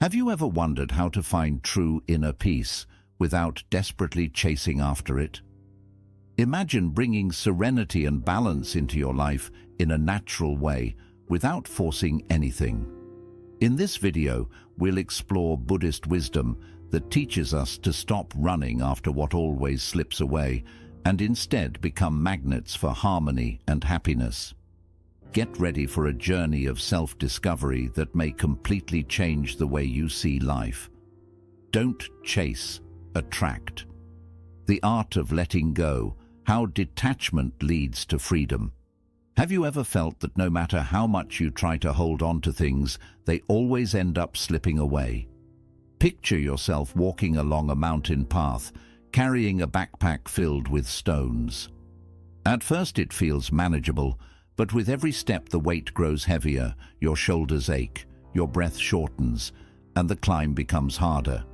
Have you ever wondered how to find true inner peace without desperately chasing after it? Imagine bringing serenity and balance into your life in a natural way without forcing anything. In this video, we'll explore Buddhist wisdom that teaches us to stop running after what always slips away and instead become magnets for harmony and happiness. Get ready for a journey of self-discovery that may completely change the way you see life. Don't chase, attract. The art of letting go, how detachment leads to freedom. Have you ever felt that no matter how much you try to hold on to things, they always end up slipping away? Picture yourself walking along a mountain path, carrying a backpack filled with stones. At first it feels manageable, but with every step the weight grows heavier, your shoulders ache, your breath shortens, and the climb becomes harder.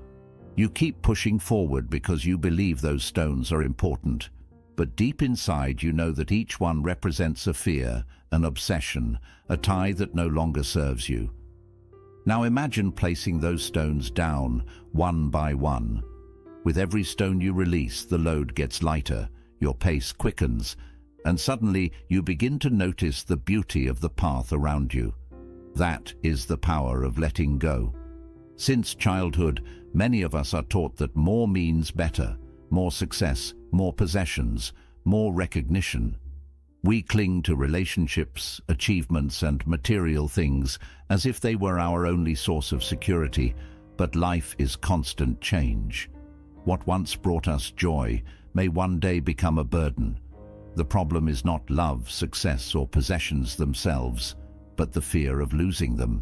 You keep pushing forward because you believe those stones are important, but deep inside you know that each one represents a fear, an obsession, a tie that no longer serves you. Now imagine placing those stones down, one by one. With every stone you release, the load gets lighter, your pace quickens, and suddenly you begin to notice the beauty of the path around you. That is the power of letting go. Since childhood, many of us are taught that more means better, more success, more possessions, more recognition. We cling to relationships, achievements, and material things as if they were our only source of security, but life is constant change. What once brought us joy may one day become a burden. The problem is not love, success, or possessions themselves, but the fear of losing them.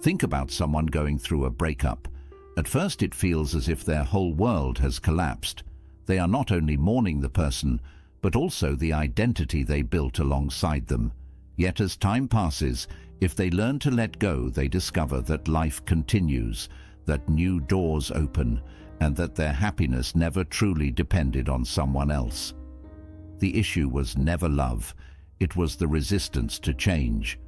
Think about someone going through a breakup. At first it feels as if their whole world has collapsed. They are not only mourning the person, but also the identity they built alongside them. Yet as time passes, if they learn to let go, they discover that life continues, that new doors open, and that their happiness never truly depended on someone else. The issue was never love, it was the resistance to change.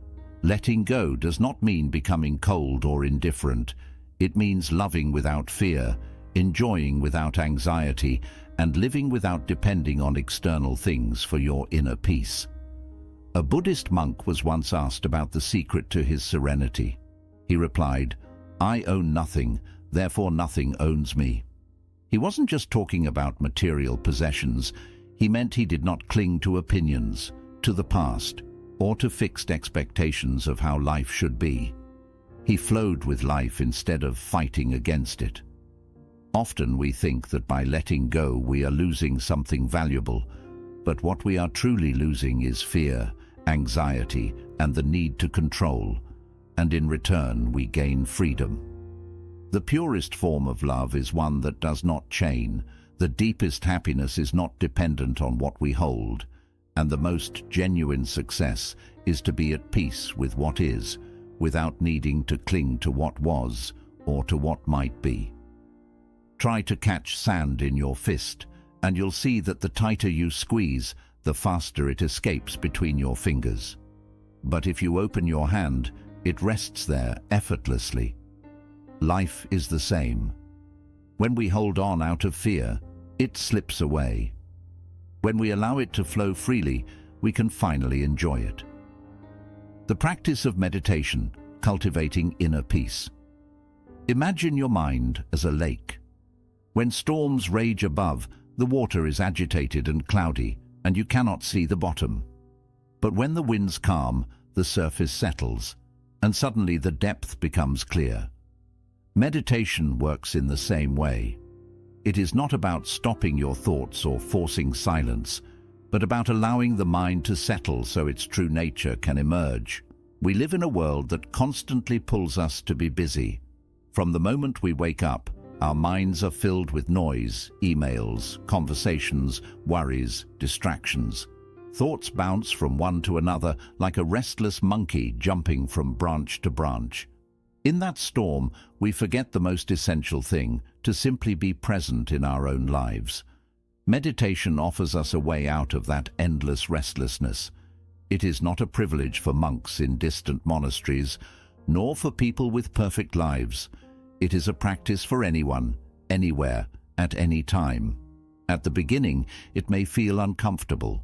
Letting go does not mean becoming cold or indifferent. It means loving without fear, enjoying without anxiety, and living without depending on external things for your inner peace. A Buddhist monk was once asked about the secret to his serenity. He replied, "I own nothing, therefore nothing owns me." He wasn't just talking about material possessions. He meant he did not cling to opinions, to the past, or to fixed expectations of how life should be. He flowed with life instead of fighting against it. Often we think that by letting go we are losing something valuable, but what we are truly losing is fear, anxiety, and the need to control, and in return we gain freedom. The purest form of love is one that does not chain. The deepest happiness is not dependent on what we hold, and the most genuine success is to be at peace with what is, without needing to cling to what was or to what might be. Try to catch sand in your fist, and you'll see that the tighter you squeeze, the faster it escapes between your fingers. But if you open your hand, it rests there effortlessly. Life is the same. When we hold on out of fear, it slips away. When we allow it to flow freely, we can finally enjoy it. The practice of meditation, cultivating inner peace. Imagine your mind as a lake. When storms rage above, the water is agitated and cloudy, and you cannot see the bottom. But when the winds calm, the surface settles, and suddenly the depth becomes clear. Meditation works in the same way. It is not about stopping your thoughts or forcing silence, but about allowing the mind to settle so its true nature can emerge. We live in a world that constantly pulls us to be busy. From the moment we wake up, our minds are filled with noise, emails, conversations, worries, distractions. Thoughts bounce from one to another like a restless monkey jumping from branch to branch. In that storm, we forget the most essential thing, to simply be present in our own lives. Meditation offers us a way out of that endless restlessness. It is not a privilege for monks in distant monasteries, nor for people with perfect lives. It is a practice for anyone, anywhere, at any time. At the beginning, it may feel uncomfortable.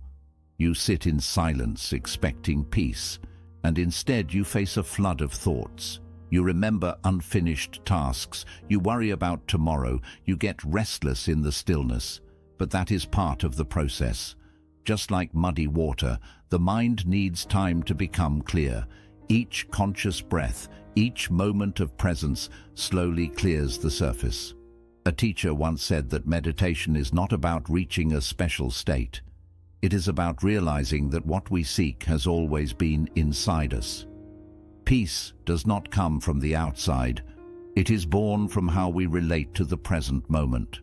You sit in silence, expecting peace, and instead you face a flood of thoughts. You remember unfinished tasks, you worry about tomorrow, you get restless in the stillness. But that is part of the process. Just like muddy water, the mind needs time to become clear. Each conscious breath, each moment of presence slowly clears the surface. A teacher once said that meditation is not about reaching a special state. It is about realizing that what we seek has always been inside us. Peace does not come from the outside. It is born from how we relate to the present moment.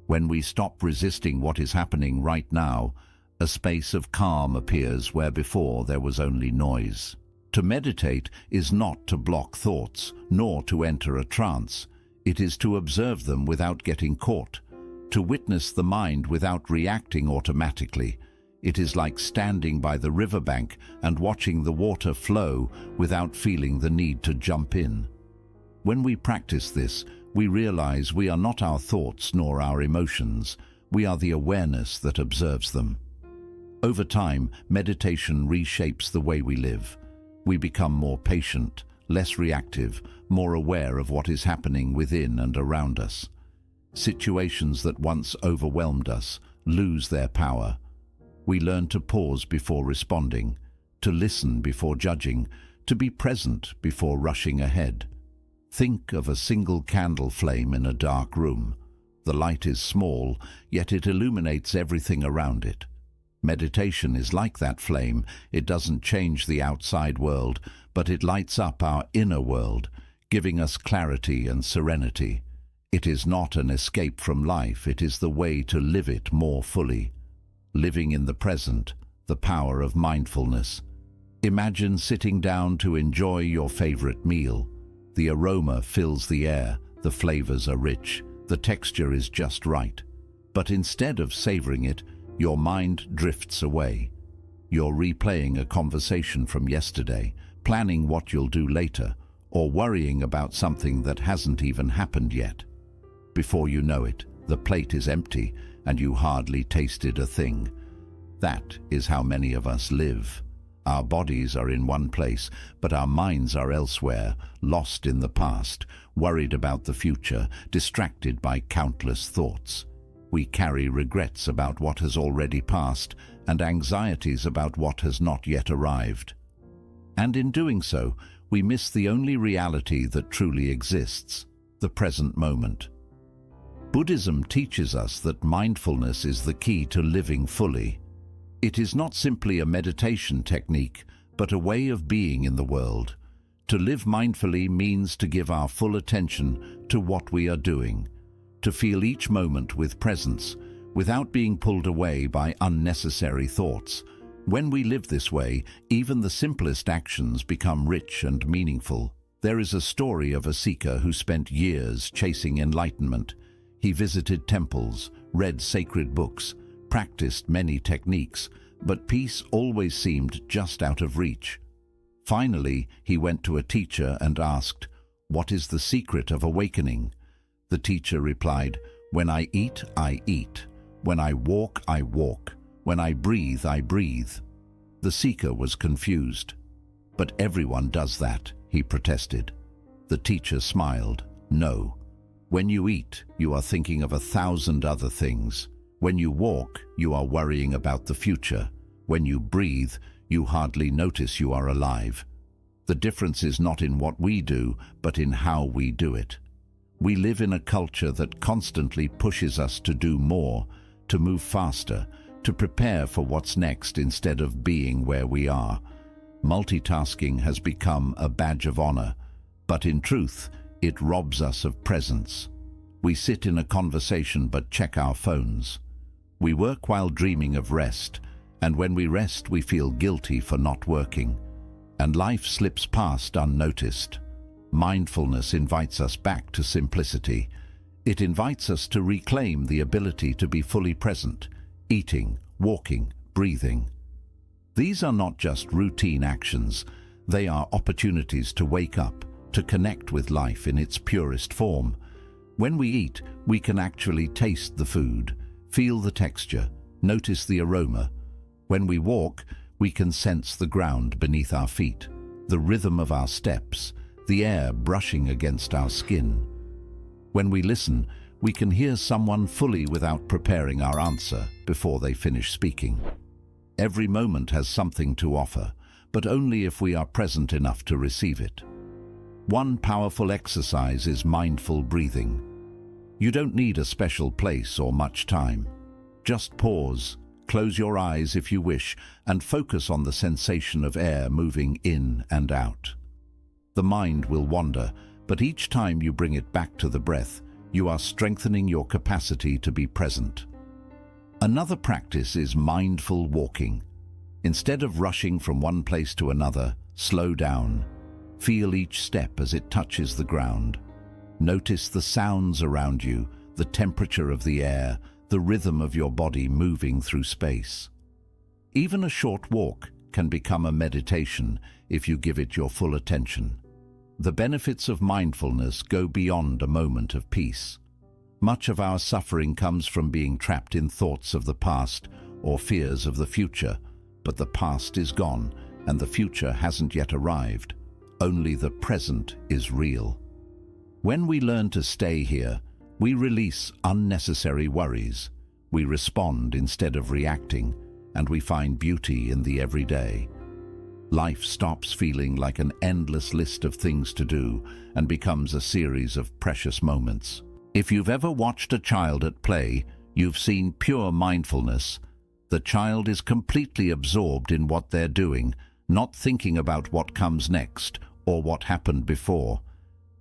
When we stop resisting what is happening right now, a space of calm appears where before there was only noise. To meditate is not to block thoughts, nor to enter a trance. It is to observe them without getting caught, to witness the mind without reacting automatically. It is like standing by the riverbank and watching the water flow without feeling the need to jump in. When we practice this, we realize we are not our thoughts nor our emotions. We are the awareness that observes them. Over time, meditation reshapes the way we live. We become more patient, less reactive, more aware of what is happening within and around us. Situations that once overwhelmed us lose their power. We learn to pause before responding, to listen before judging, to be present before rushing ahead. Think of a single candle flame in a dark room. The light is small, yet it illuminates everything around it. Meditation is like that flame. It doesn't change the outside world, but it lights up our inner world, giving us clarity and serenity. It is not an escape from life, it is the way to live it more fully. Living in the present, the power of mindfulness. Imagine sitting down to enjoy your favorite meal. The aroma fills the air, the flavors are rich, the texture is just right. But instead of savoring it, your mind drifts away. You're replaying a conversation from yesterday, planning what you'll do later, or worrying about something that hasn't even happened yet. Before you know it, the plate is empty and you hardly tasted a thing. That is how many of us live. Our bodies are in one place, but our minds are elsewhere, lost in the past, worried about the future, distracted by countless thoughts. We carry regrets about what has already passed and anxieties about what has not yet arrived. And in doing so, we miss the only reality that truly exists, the present moment. Buddhism teaches us that mindfulness is the key to living fully. It is not simply a meditation technique, but a way of being in the world. To live mindfully means to give our full attention to what we are doing, to feel each moment with presence, without being pulled away by unnecessary thoughts. When we live this way, even the simplest actions become rich and meaningful. There is a story of a seeker who spent years chasing enlightenment. He visited temples, read sacred books, practiced many techniques, but peace always seemed just out of reach. Finally, he went to a teacher and asked, "What is the secret of awakening?" The teacher replied, "When I eat, I eat. When I walk, I walk. When I breathe, I breathe." The seeker was confused. "But everyone does that," he protested. The teacher smiled. "No. When you eat, you are thinking of 1,000 other things. When you walk, you are worrying about the future. When you breathe, you hardly notice you are alive. The difference is not in what we do, but in how we do it." We live in a culture that constantly pushes us to do more, to move faster, to prepare for what's next instead of being where we are. Multitasking has become a badge of honor, but in truth, it robs us of presence. We sit in a conversation but check our phones. We work while dreaming of rest, and when we rest we feel guilty for not working. And life slips past unnoticed. Mindfulness invites us back to simplicity. It invites us to reclaim the ability to be fully present, eating, walking, breathing. These are not just routine actions. They are opportunities to wake up, to connect with life in its purest form. When we eat, we can actually taste the food, feel the texture, notice the aroma. When we walk, we can sense the ground beneath our feet, the rhythm of our steps, the air brushing against our skin. When we listen, we can hear someone fully without preparing our answer before they finish speaking. Every moment has something to offer, but only if we are present enough to receive it. One powerful exercise is mindful breathing. You don't need a special place or much time. Just pause, close your eyes if you wish, and focus on the sensation of air moving in and out. The mind will wander, but each time you bring it back to the breath, you are strengthening your capacity to be present. Another practice is mindful walking. Instead of rushing from one place to another, slow down. Feel each step as it touches the ground. Notice the sounds around you, the temperature of the air, the rhythm of your body moving through space. Even a short walk can become a meditation if you give it your full attention. The benefits of mindfulness go beyond a moment of peace. Much of our suffering comes from being trapped in thoughts of the past or fears of the future, but the past is gone and the future hasn't yet arrived. Only the present is real. When we learn to stay here, we release unnecessary worries. We respond instead of reacting, and we find beauty in the everyday. Life stops feeling like an endless list of things to do and becomes a series of precious moments. If you've ever watched a child at play, you've seen pure mindfulness. The child is completely absorbed in what they're doing, not thinking about what comes next or what happened before.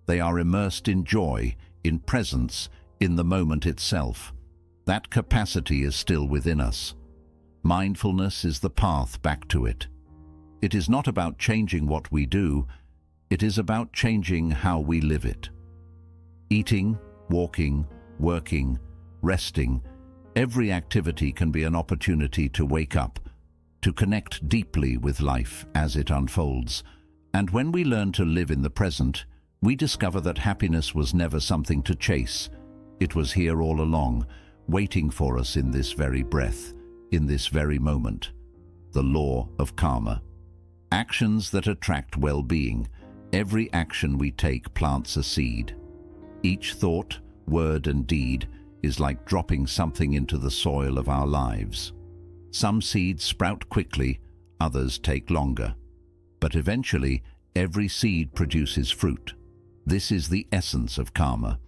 They are immersed in joy, in presence, in the moment itself. That capacity is still within us. Mindfulness is the path back to it. It is not about changing what we do, it is about changing how we live it. Eating, walking, working, resting, every activity can be an opportunity to wake up, to connect deeply with life as it unfolds. And when we learn to live in the present, we discover that happiness was never something to chase. It was here all along, waiting for us in this very breath, in this very moment. The law of karma. Actions that attract well-being. Every action we take plants a seed. Each thought, word and deed is like dropping something into the soil of our lives. Some seeds sprout quickly, others take longer. But eventually, every seed produces fruit. This is the essence of karma.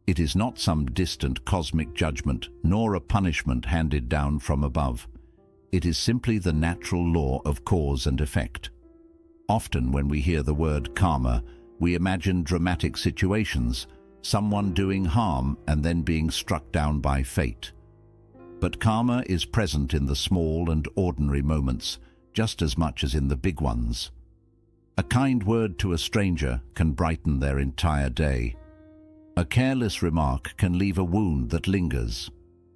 It is not some distant cosmic judgment, nor a punishment handed down from above. It is simply the natural law of cause and effect. Often when we hear the word karma, we imagine dramatic situations, someone doing harm and then being struck down by fate. But karma is present in the small and ordinary moments, just as much as in the big ones. A kind word to a stranger can brighten their entire day. A careless remark can leave a wound that lingers.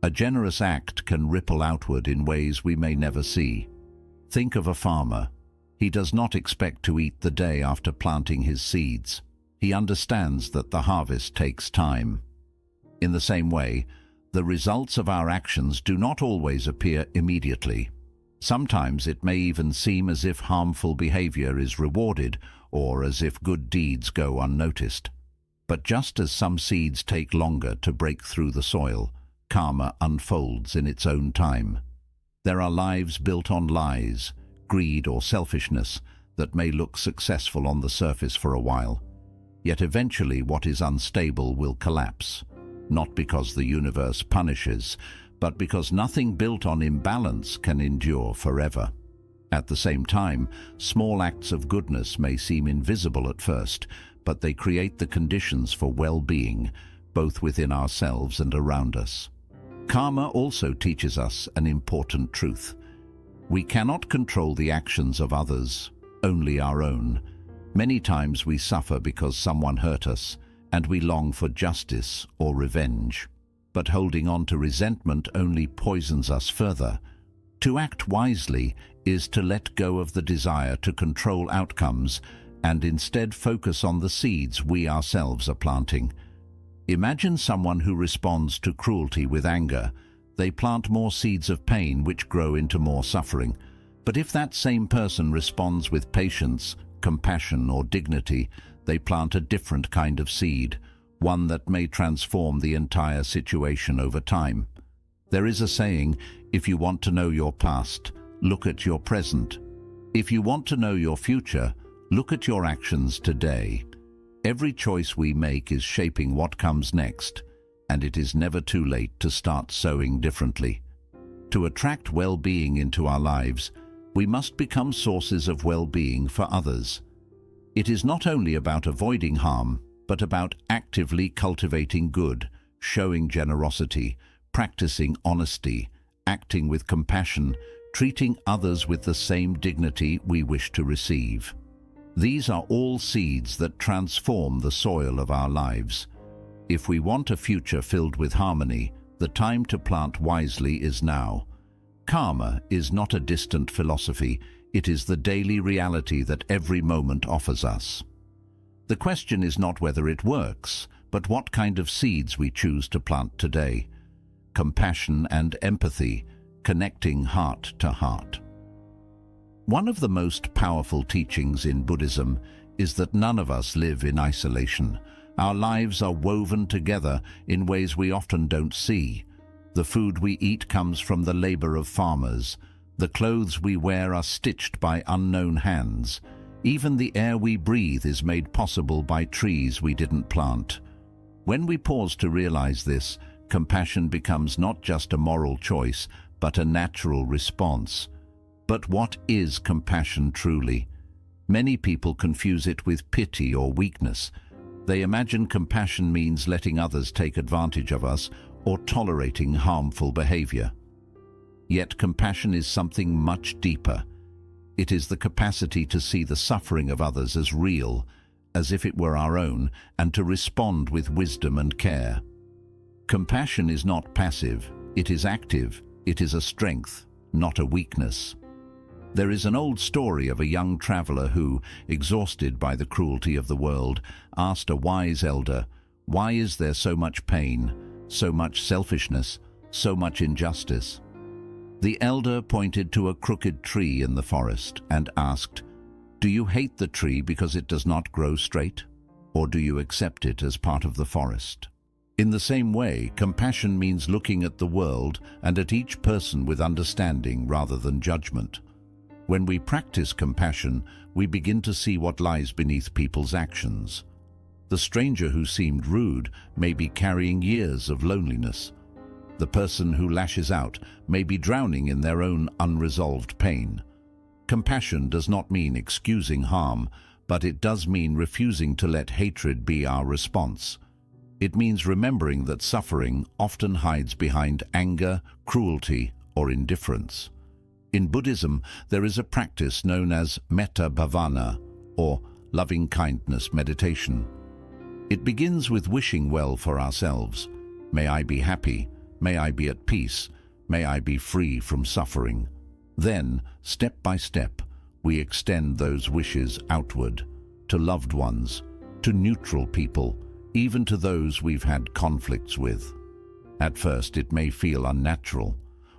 A generous act can ripple outward in ways we may never see. Think of a farmer. He does not expect to eat the day after planting his seeds. He understands that the harvest takes time. In the same way, the results of our actions do not always appear immediately. Sometimes it may even seem as if harmful behavior is rewarded or as if good deeds go unnoticed. But just as some seeds take longer to break through the soil, karma unfolds in its own time. There are lives built on lies, greed or selfishness that may look successful on the surface for a while. Yet eventually what is unstable will collapse, not because the universe punishes, but because nothing built on imbalance can endure forever. At the same time, small acts of goodness may seem invisible at first, but they create the conditions for well-being, both within ourselves and around us. Karma also teaches us an important truth. We cannot control the actions of others, only our own. Many times we suffer because someone hurt us, and we long for justice or revenge. But holding on to resentment only poisons us further. To act wisely is to let go of the desire to control outcomes and instead focus on the seeds we ourselves are planting. Imagine someone who responds to cruelty with anger. They plant more seeds of pain which grow into more suffering. But if that same person responds with patience, compassion, or dignity, they plant a different kind of seed, one that may transform the entire situation over time. There is a saying, if you want to know your past, look at your present. If you want to know your future, look at your actions today. Every choice we make is shaping what comes next, and it is never too late to start sowing differently. To attract well-being into our lives, we must become sources of well-being for others. It is not only about avoiding harm, but about actively cultivating good, showing generosity, practicing honesty, acting with compassion, treating others with the same dignity we wish to receive. These are all seeds that transform the soil of our lives. If we want a future filled with harmony, the time to plant wisely is now. Karma is not a distant philosophy, it is the daily reality that every moment offers us. The question is not whether it works, but what kind of seeds we choose to plant today. Compassion and empathy, connecting heart to heart. One of the most powerful teachings in Buddhism is that none of us live in isolation. Our lives are woven together in ways we often don't see. The food we eat comes from the labor of farmers. The clothes we wear are stitched by unknown hands. Even the air we breathe is made possible by trees we didn't plant. When we pause to realize this, compassion becomes not just a moral choice, but a natural response. But what is compassion truly? Many people confuse it with pity or weakness. They imagine compassion means letting others take advantage of us or tolerating harmful behavior. Yet compassion is something much deeper. It is the capacity to see the suffering of others as real, as if it were our own, and to respond with wisdom and care. Compassion is not passive, it is active, it is a strength, not a weakness. There is an old story of a young traveler who, exhausted by the cruelty of the world, asked a wise elder, "Why is there so much pain, so much selfishness, so much injustice?" The elder pointed to a crooked tree in the forest and asked, "Do you hate the tree because it does not grow straight, or do you accept it as part of the forest?" In the same way, compassion means looking at the world and at each person with understanding rather than judgment. When we practice compassion, we begin to see what lies beneath people's actions. The stranger who seemed rude may be carrying years of loneliness. The person who lashes out may be drowning in their own unresolved pain. Compassion does not mean excusing harm, but it does mean refusing to let hatred be our response. It means remembering that suffering often hides behind anger, cruelty, or indifference. In Buddhism, there is a practice known as metta bhavana, or loving-kindness meditation. It begins with wishing well for ourselves. May I be happy, may I be at peace, may I be free from suffering. Then, step by step, we extend those wishes outward, to loved ones, to neutral people, even to those we've had conflicts with. At first, it may feel unnatural.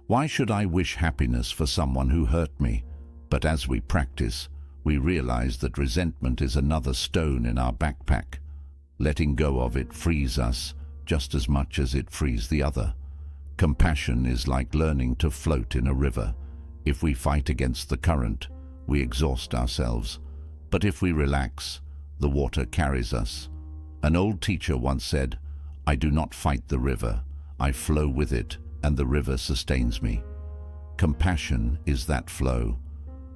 Why should I wish happiness for someone who hurt me? But as we practice, we realize that resentment is another stone in our backpack. Letting go of it frees us just as much as it frees the other. Compassion is like learning to float in a river. If we fight against the current, we exhaust ourselves. But if we relax, the water carries us. An old teacher once said, "I do not fight the river, I flow with it, and the river sustains me." Compassion is that flow.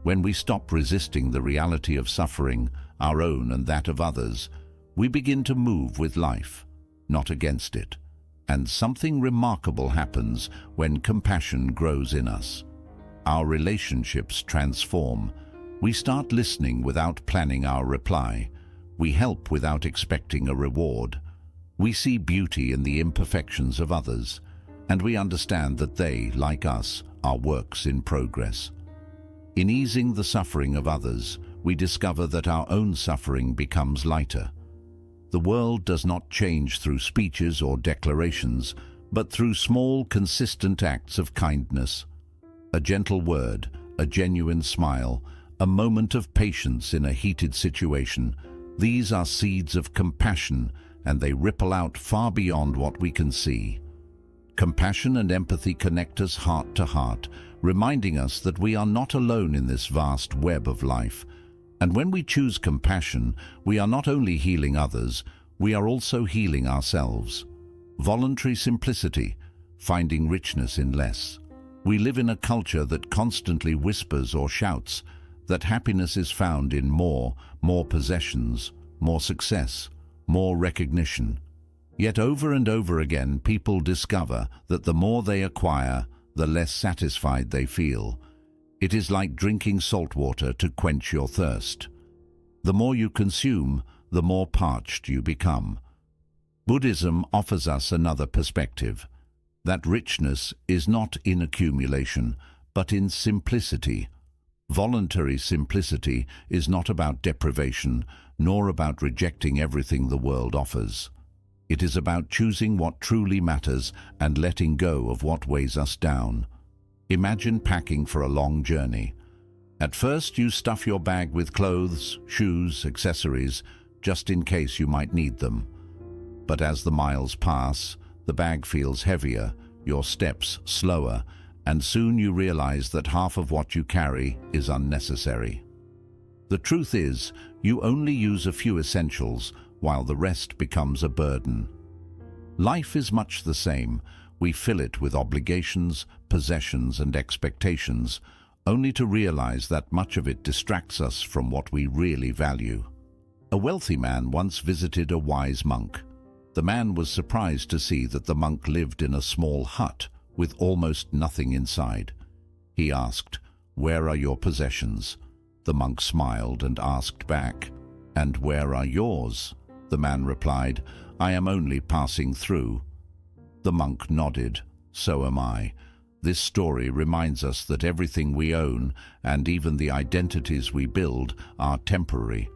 When we stop resisting the reality of suffering, our own and that of others, we begin to move with life, not against it. And something remarkable happens when compassion grows in us. Our relationships transform. We start listening without planning our reply. We help without expecting a reward. We see beauty in the imperfections of others. and we understand that they, like us, are works in progress. In easing the suffering of others, we discover that our own suffering becomes lighter. The world does not change through speeches or declarations, but through small, consistent acts of kindness. A gentle word, a genuine smile, a moment of patience in a heated situation. These are seeds of compassion, and they ripple out far beyond what we can see. Compassion and empathy connect us heart to heart, reminding us that we are not alone in this vast web of life. And when we choose compassion, we are not only healing others, we are also healing ourselves. Voluntary simplicity, finding richness in less. We live in a culture that constantly whispers or shouts that happiness is found in more possessions, more success, more recognition. Yet over and over again, people discover that the more they acquire, the less satisfied they feel. It is like drinking salt water to quench your thirst. The more you consume, the more parched you become. Buddhism offers us another perspective, that richness is not in accumulation, but in simplicity. Voluntary simplicity is not about deprivation, nor about rejecting everything the world offers. It is about choosing what truly matters and letting go of what weighs us down. Imagine packing for a long journey. At first, you stuff your bag with clothes, shoes, accessories, just in case you might need them. But as the miles pass, the bag feels heavier, your steps slower, and soon you realize that half of what you carry is unnecessary. The truth is, you only use a few essentials, while the rest becomes a burden. Life is much the same. We fill it with obligations, possessions, and expectations, only to realize that much of it distracts us from what we really value. A wealthy man once visited a wise monk. The man was surprised to see that the monk lived in a small hut with almost nothing inside. He asked, "Where are your possessions?" The monk smiled and asked back, "And where are yours?" The man replied, "I am only passing through." The monk nodded, "So am I." This story reminds us that everything we own, and even the identities we build, are temporary.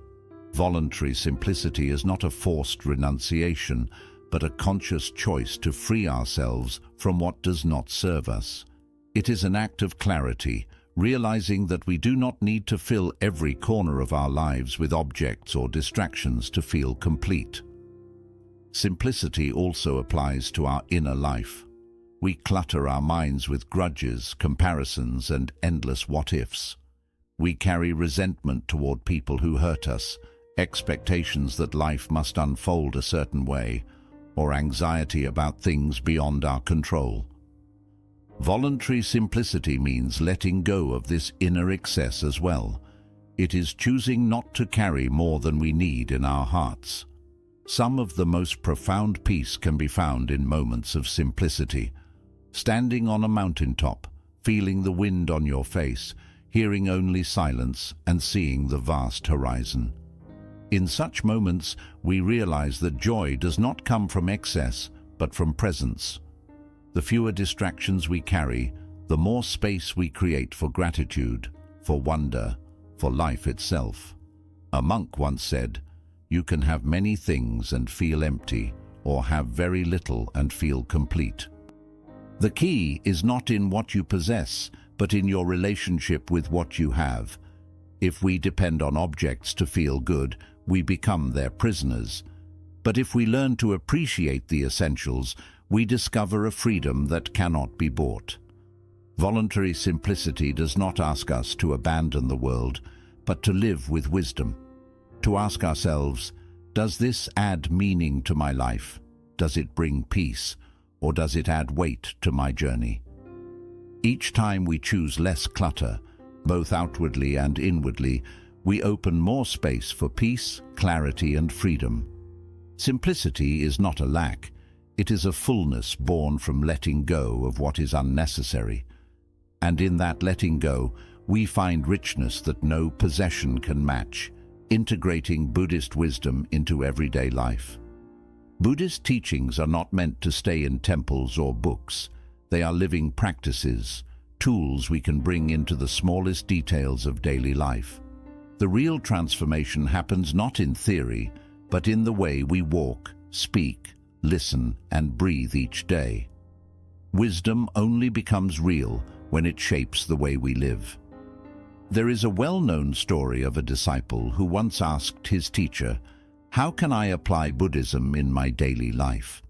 Voluntary simplicity is not a forced renunciation, but a conscious choice to free ourselves from what does not serve us. It is an act of clarity, realizing that we do not need to fill every corner of our lives with objects or distractions to feel complete. Simplicity also applies to our inner life. We clutter our minds with grudges, comparisons, and endless what-ifs. We carry resentment toward people who hurt us, expectations that life must unfold a certain way, or anxiety about things beyond our control. Voluntary simplicity means letting go of this inner excess as well. It is choosing not to carry more than we need in our hearts. Some of the most profound peace can be found in moments of simplicity. Standing on a mountaintop, feeling the wind on your face, hearing only silence, and seeing the vast horizon. In such moments, we realize that joy does not come from excess, but from presence. The fewer distractions we carry, the more space we create for gratitude, for wonder, for life itself. A monk once said, "You can have many things and feel empty, or have very little and feel complete." The key is not in what you possess, but in your relationship with what you have. If we depend on objects to feel good, we become their prisoners. But if we learn to appreciate the essentials, we discover a freedom that cannot be bought. Voluntary simplicity does not ask us to abandon the world, but to live with wisdom. To ask ourselves, does this add meaning to my life? Does it bring peace? Or does it add weight to my journey? Each time we choose less clutter, both outwardly and inwardly, we open more space for peace, clarity, and freedom. Simplicity is not a lack. It is a fullness born from letting go of what is unnecessary. And in that letting go, we find richness that no possession can match, integrating Buddhist wisdom into everyday life. Buddhist teachings are not meant to stay in temples or books. They are living practices, tools we can bring into the smallest details of daily life. The real transformation happens not in theory, but in the way we walk, speak, listen, and breathe each day. Wisdom only becomes real when it shapes the way we live. There is a well-known story of a disciple who once asked his teacher, "How can I apply Buddhism in my daily life?"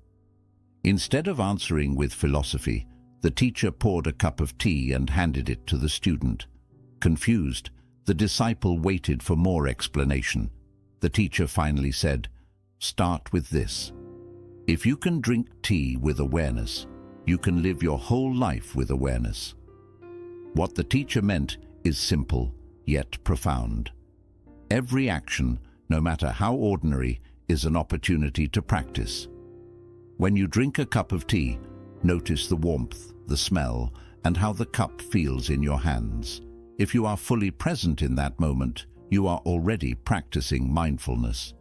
Instead of answering with philosophy, the teacher poured a cup of tea and handed it to the student. Confused, the disciple waited for more explanation. The teacher finally said, "Start with this. If you can drink tea with awareness, you can live your whole life with awareness." What the teacher meant is simple, yet profound. Every action, no matter how ordinary, is an opportunity to practice. When you drink a cup of tea, notice the warmth, the smell, and how the cup feels in your hands. If you are fully present in that moment, you are already practicing mindfulness.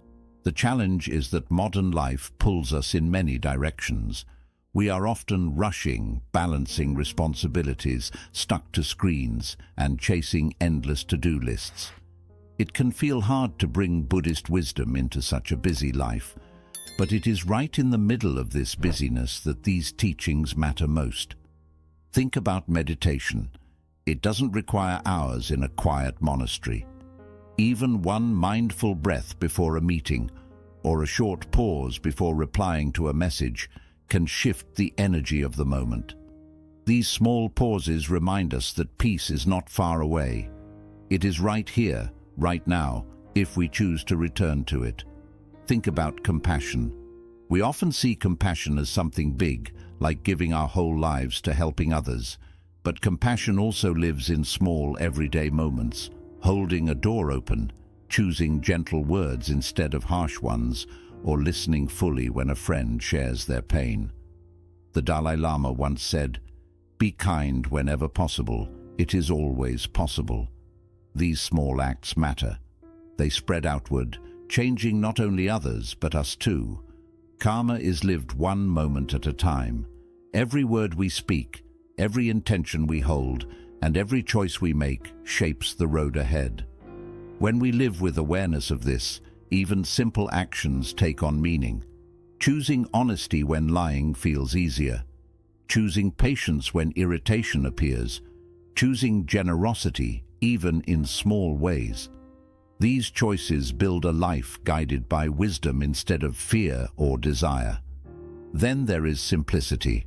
The challenge is that modern life pulls us in many directions. We are often rushing, balancing responsibilities, stuck to screens, and chasing endless to-do lists. It can feel hard to bring Buddhist wisdom into such a busy life, but it is right in the middle of this busyness that these teachings matter most. Think about meditation. It doesn't require hours in a quiet monastery. Even one mindful breath before a meeting, or a short pause before replying to a message, can shift the energy of the moment. These small pauses remind us that peace is not far away. It is right here, right now, if we choose to return to it. Think about compassion. We often see compassion as something big, like giving our whole lives to helping others. But compassion also lives in small, everyday moments, holding a door open, choosing gentle words instead of harsh ones, or listening fully when a friend shares their pain. The Dalai Lama once said, "Be kind whenever possible. It is always possible." These small acts matter. They spread outward, changing not only others, but us too. Karma is lived one moment at a time. Every word we speak, every intention we hold, and every choice we make shapes the road ahead. When we live with awareness of this, even simple actions take on meaning. Choosing honesty when lying feels easier. Choosing patience when irritation appears. Choosing generosity even in small ways. These choices build a life guided by wisdom instead of fear or desire. Then there is simplicity.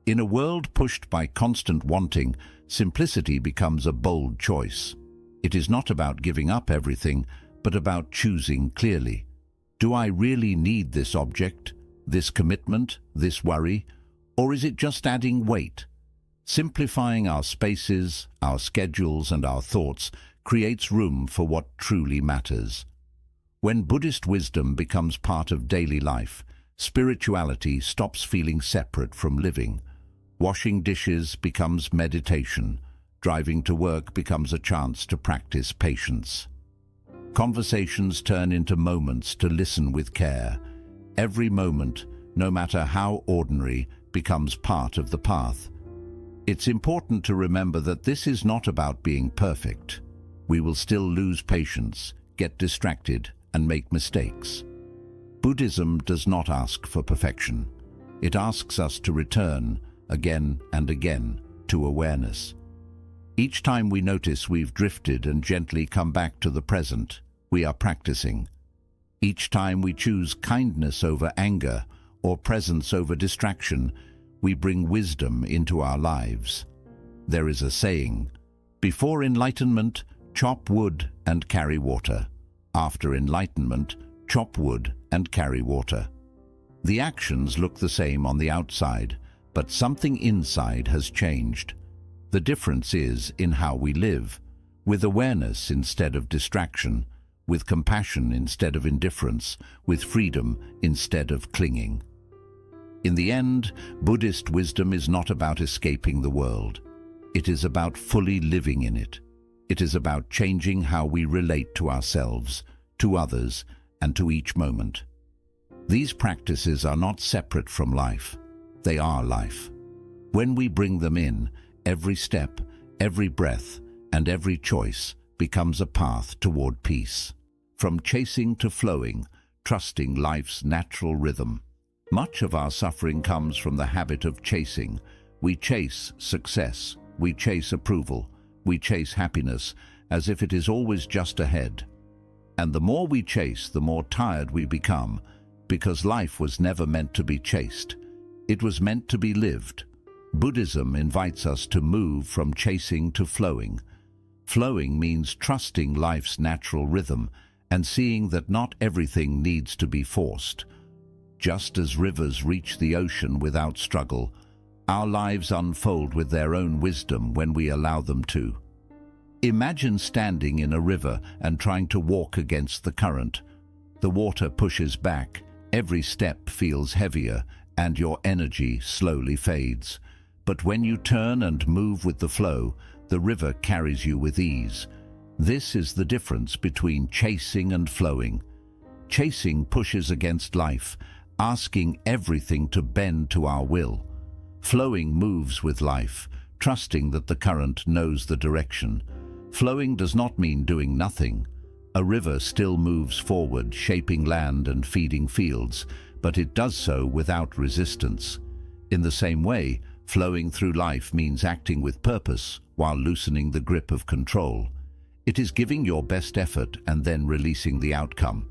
In a world pushed by constant wanting, simplicity becomes a bold choice. It is not about giving up everything, but about choosing clearly. Do I really need this object, this commitment, this worry, or is it just adding weight? Simplifying our spaces, our schedules, and our thoughts creates room for what truly matters. When Buddhist wisdom becomes part of daily life, spirituality stops feeling separate from living. Washing dishes becomes meditation. Driving to work becomes a chance to practice patience. Conversations turn into moments to listen with care. Every moment, no matter how ordinary, becomes part of the path. It's important to remember that this is not about being perfect. We will still lose patience, get distracted, and make mistakes. Buddhism does not ask for perfection. It asks us to return, again and again, to awareness. Each time we notice we've drifted and gently come back to the present, we are practicing. Each time we choose kindness over anger or presence over distraction, we bring wisdom into our lives. There is a saying, "Before enlightenment, chop wood and carry water. After enlightenment, chop wood and carry water." The actions look the same on the outside, but something inside has changed. The difference is in how we live, with awareness instead of distraction, with compassion instead of indifference, with freedom instead of clinging. In the end, Buddhist wisdom is not about escaping the world. It is about fully living in it. It is about changing how we relate to ourselves, to others, and to each moment. These practices are not separate from life. They are life. When we bring them in, every step, every breath, and every choice becomes a path toward peace. From chasing to flowing, trusting life's natural rhythm. Much of our suffering comes from the habit of chasing. We chase success, we chase approval, we chase happiness, as if it is always just ahead. And the more we chase, the more tired we become, because life was never meant to be chased. It was meant to be lived. Buddhism invites us to move from chasing to flowing. Flowing means trusting life's natural rhythm and seeing that not everything needs to be forced. Just as rivers reach the ocean without struggle, our lives unfold with their own wisdom when we allow them to. Imagine standing in a river and trying to walk against the current. The water pushes back, every step feels heavier, and your energy slowly fades. But when you turn and move with the flow, the river carries you with ease. This is the difference between chasing and flowing. Chasing pushes against life, asking everything to bend to our will. Flowing moves with life, trusting that the current knows the direction. Flowing does not mean doing nothing. A river still moves forward, shaping land and feeding fields, but it does so without resistance. In the same way, flowing through life means acting with purpose while loosening the grip of control. It is giving your best effort and then releasing the outcome.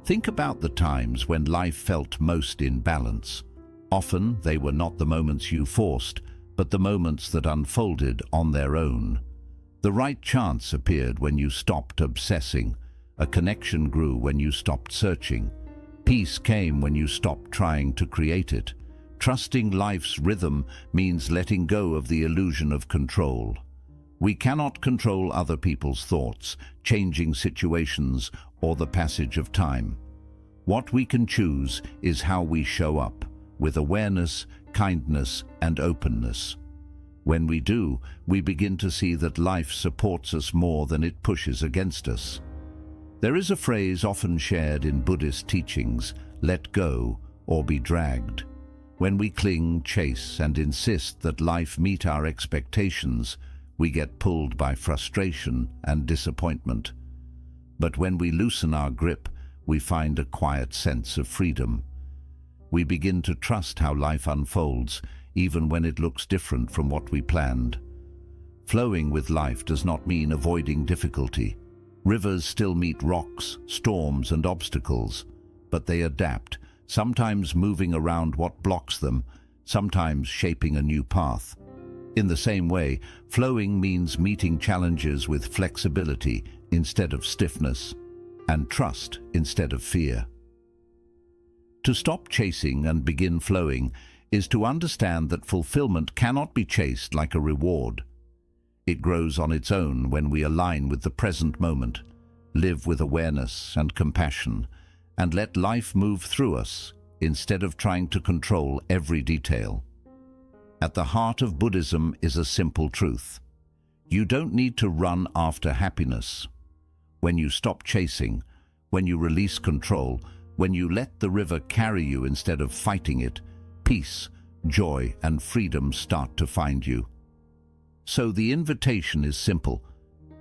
Think about the times when life felt most in balance. Often they were not the moments you forced, but the moments that unfolded on their own. The right chance appeared when you stopped obsessing. A connection grew when you stopped searching. Peace came when you stopped trying to create it. Trusting life's rhythm means letting go of the illusion of control. We cannot control other people's thoughts, changing situations, or the passage of time. What we can choose is how we show up, with awareness, kindness, and openness. When we do, we begin to see that life supports us more than it pushes against us. There is a phrase often shared in Buddhist teachings, let go or be dragged. When we cling, chase, and insist that life meet our expectations, we get pulled by frustration and disappointment. But when we loosen our grip, we find a quiet sense of freedom. We begin to trust how life unfolds, even when it looks different from what we planned. Flowing with life does not mean avoiding difficulty. Rivers still meet rocks, storms, and obstacles, but they adapt, sometimes moving around what blocks them, sometimes shaping a new path. In the same way, flowing means meeting challenges with flexibility instead of stiffness, and trust instead of fear. To stop chasing and begin flowing is to understand that fulfillment cannot be chased like a reward. It grows on its own when we align with the present moment, live with awareness and compassion, and let life move through us instead of trying to control every detail. At the heart of Buddhism is a simple truth. You don't need to run after happiness. When you stop chasing, when you release control, when you let the river carry you instead of fighting it, peace, joy, and freedom start to find you. So the invitation is simple.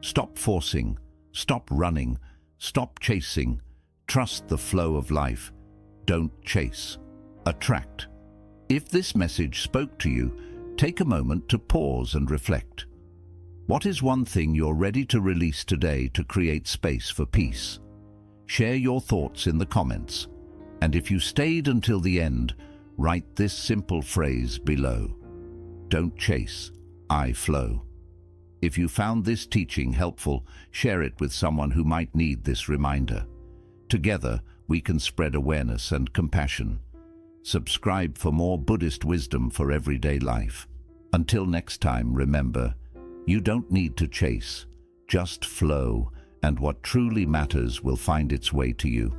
Stop forcing, stop running, stop chasing. Trust the flow of life. Don't chase. Attract. If this message spoke to you, take a moment to pause and reflect. What is one thing you're ready to release today to create space for peace? Share your thoughts in the comments. And if you stayed until the end, write this simple phrase below. Don't chase, I flow. If you found this teaching helpful, share it with someone who might need this reminder. Together, we can spread awareness and compassion. Subscribe for more Buddhist wisdom for everyday life. Until next time, remember, you don't need to chase, just flow, and what truly matters will find its way to you.